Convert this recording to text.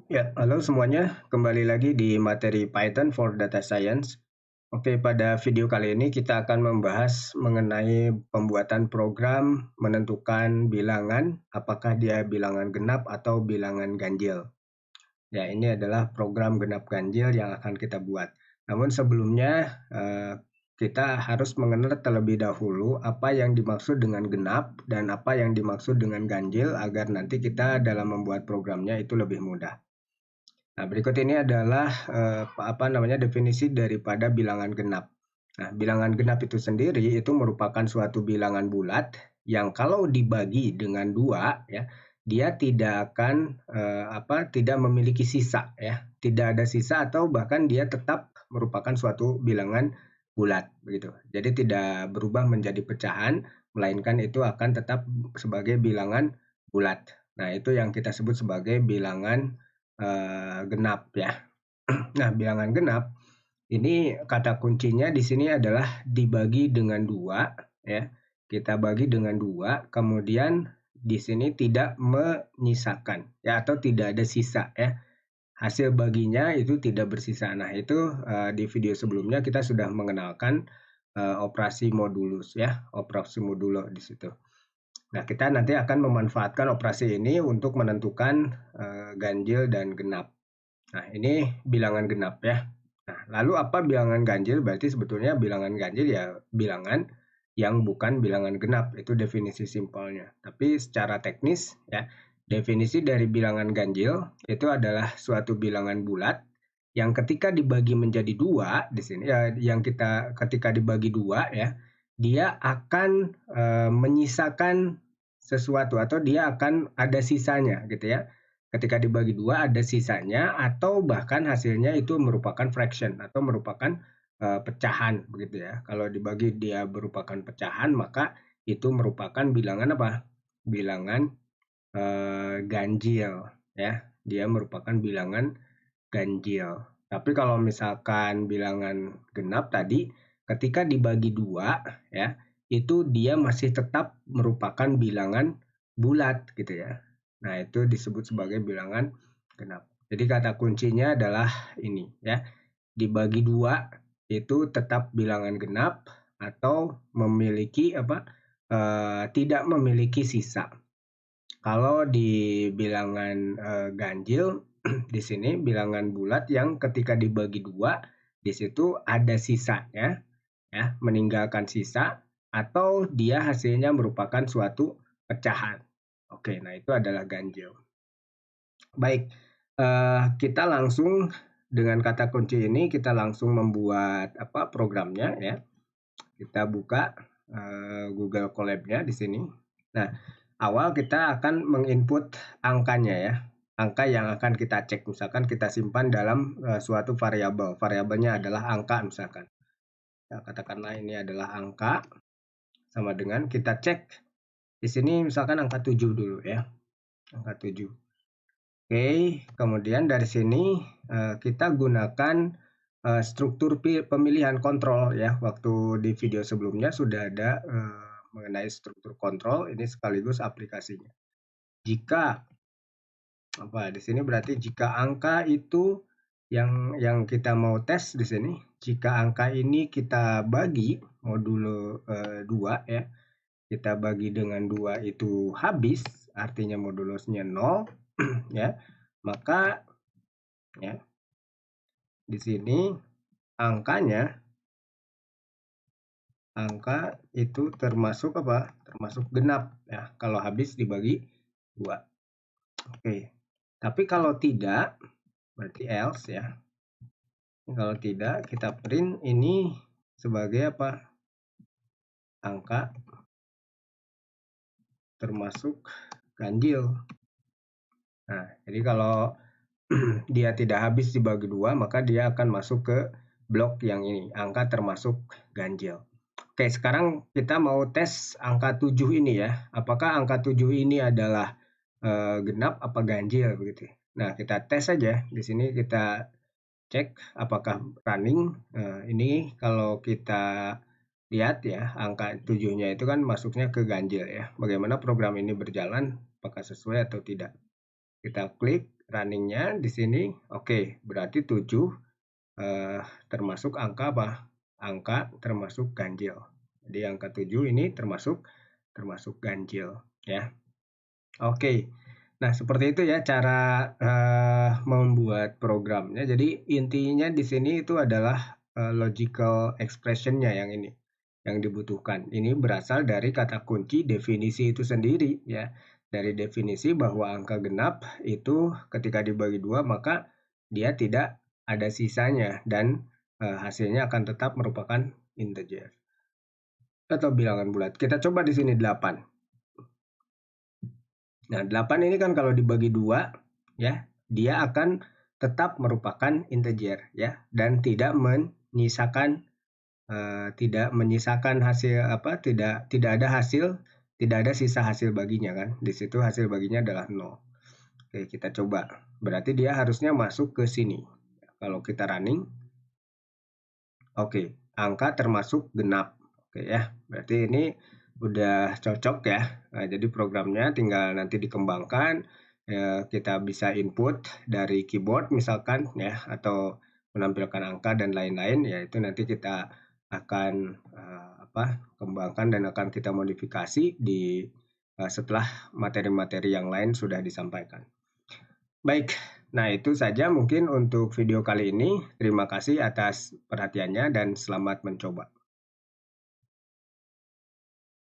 Ya, halo semuanya. Kembali lagi di materi Python for Data Science. Oke, pada video kali ini kita akan membahas mengenai pembuatan program menentukan bilangan, apakah dia bilangan genap atau bilangan ganjil. Ya, ini adalah program genap ganjil yang akan kita buat. Namun sebelumnya, kita harus mengenal terlebih dahulu apa yang dimaksud dengan genap dan apa yang dimaksud dengan ganjil agar nanti kita dalam membuat programnya itu lebih mudah. Nah, berikut ini adalah definisi daripada bilangan genap. Nah, bilangan genap itu sendiri itu merupakan suatu bilangan bulat yang kalau dibagi dengan dua, ya, dia tidak akan tidak memiliki sisa, ya, tidak ada sisa atau bahkan dia tetap merupakan suatu bilangan bulat, begitu. Jadi tidak berubah menjadi pecahan, melainkan itu akan tetap sebagai bilangan bulat. Nah, itu yang kita sebut sebagai bilangan genap, ya. Nah, bilangan genap ini kata kuncinya di sini adalah dibagi dengan dua, ya. Kita bagi dengan dua, kemudian di sini tidak menyisakan, ya, atau tidak ada sisa, ya. Hasil baginya itu tidak bersisa. Nah, itu di video sebelumnya kita sudah mengenalkan operasi modulus, ya, operasi modulo di situ. Nah, kita nanti akan memanfaatkan operasi ini untuk menentukan ganjil dan genap. Nah, ini bilangan genap, ya. Nah, lalu apa bilangan ganjil? Berarti sebetulnya bilangan ganjil ya bilangan yang bukan bilangan genap, itu definisi simpelnya. Tapi secara teknis, ya, definisi dari bilangan ganjil itu adalah suatu bilangan bulat yang ketika dibagi menjadi dua di sini ya, yang kita ketika dibagi dua, ya, dia akan menyisakan sesuatu atau dia akan ada sisanya gitu, ya. Ketika dibagi dua ada sisanya atau bahkan hasilnya itu merupakan fraction atau merupakan pecahan begitu, ya. Kalau dibagi dia merupakan pecahan maka itu merupakan bilangan apa? Bilangan ganjil, ya. Dia merupakan bilangan ganjil. Tapi kalau misalkan bilangan genap tadi ketika dibagi dua, ya, itu dia masih tetap merupakan bilangan bulat gitu, ya. Nah, itu disebut sebagai bilangan genap. Jadi kata kuncinya adalah ini, ya. Dibagi dua itu tetap bilangan genap atau memiliki tidak memiliki sisa. Kalau di bilangan ganjil di sini bilangan bulat yang ketika dibagi dua di situ ada sisanya, ya, meninggalkan sisa atau dia hasilnya merupakan suatu pecahan. Oke, nah itu adalah ganjil. Baik, kita langsung dengan kata kunci ini kita langsung membuat programnya, ya. Kita buka Google Colab-nya di sini. Nah, awal kita akan menginput angkanya, ya. Angka yang akan kita cek, misalkan kita simpan dalam suatu variabel. Variabelnya adalah angka misalkan. Ya, katakanlah ini adalah angka sama dengan kita cek di sini misalkan angka 7 dulu, ya. Angka 7. Oke, kemudian dari sini kita gunakan struktur pemilihan kontrol, ya. Waktu di video sebelumnya sudah ada mengenai struktur kontrol, ini sekaligus aplikasinya. Jika di sini berarti jika angka itu yang kita mau tes di sini, jika angka ini kita bagi modulo 2, ya. Kita bagi dengan 2 itu habis, artinya modulusnya 0, ya. Maka, ya, di sini angkanya angka itu termasuk apa? Termasuk genap, ya, kalau habis dibagi 2. Oke. Tapi kalau tidak, berarti else, ya. Kalau tidak, kita print ini sebagai apa? Angka termasuk ganjil. Nah, jadi kalau dia tidak habis dibagi 2, maka dia akan masuk ke blok yang ini, angka termasuk ganjil. Oke, sekarang kita mau tes angka 7 ini, ya. Apakah angka 7 ini adalah genap apa ganjil begitu. Nah, kita tes saja. Di sini kita cek apakah running. Ini kalau kita lihat, ya, angka 7-nya itu kan masuknya ke ganjil, ya. Bagaimana program ini berjalan, apakah sesuai atau tidak. Kita klik runningnya di sini. Oke, berarti 7 termasuk angka apa? Angka termasuk ganjil. Jadi angka 7 ini termasuk ganjil ya. Oke. Nah, seperti itu ya cara membuat programnya. Jadi intinya di sini itu adalah logical expression-nya yang ini yang dibutuhkan. Ini berasal dari kata kunci definisi itu sendiri ya. Dari definisi bahwa angka genap itu ketika dibagi dua maka dia tidak ada sisanya dan hasilnya akan tetap merupakan integer atau bilangan bulat. Kita coba di sini 8. Nah, 8 ini kan kalau dibagi 2 ya, dia akan tetap merupakan integer ya dan tidak menyisakan hasil apa, tidak ada hasil, tidak ada sisa hasil baginya kan. Di situ hasil baginya adalah 0. Oke, kita coba. Berarti dia harusnya masuk ke sini. Kalau kita running, oke, angka termasuk genap. Oke ya, berarti ini udah cocok ya. Nah, jadi programnya tinggal nanti dikembangkan. Ya, kita bisa input dari keyboard misalkan ya, atau menampilkan angka dan lain-lain. Ya itu nanti kita akan kembangkan dan akan kita modifikasi setelah materi-materi yang lain sudah disampaikan. Baik, nah itu saja mungkin untuk video kali ini. Terima kasih atas perhatiannya dan selamat mencoba.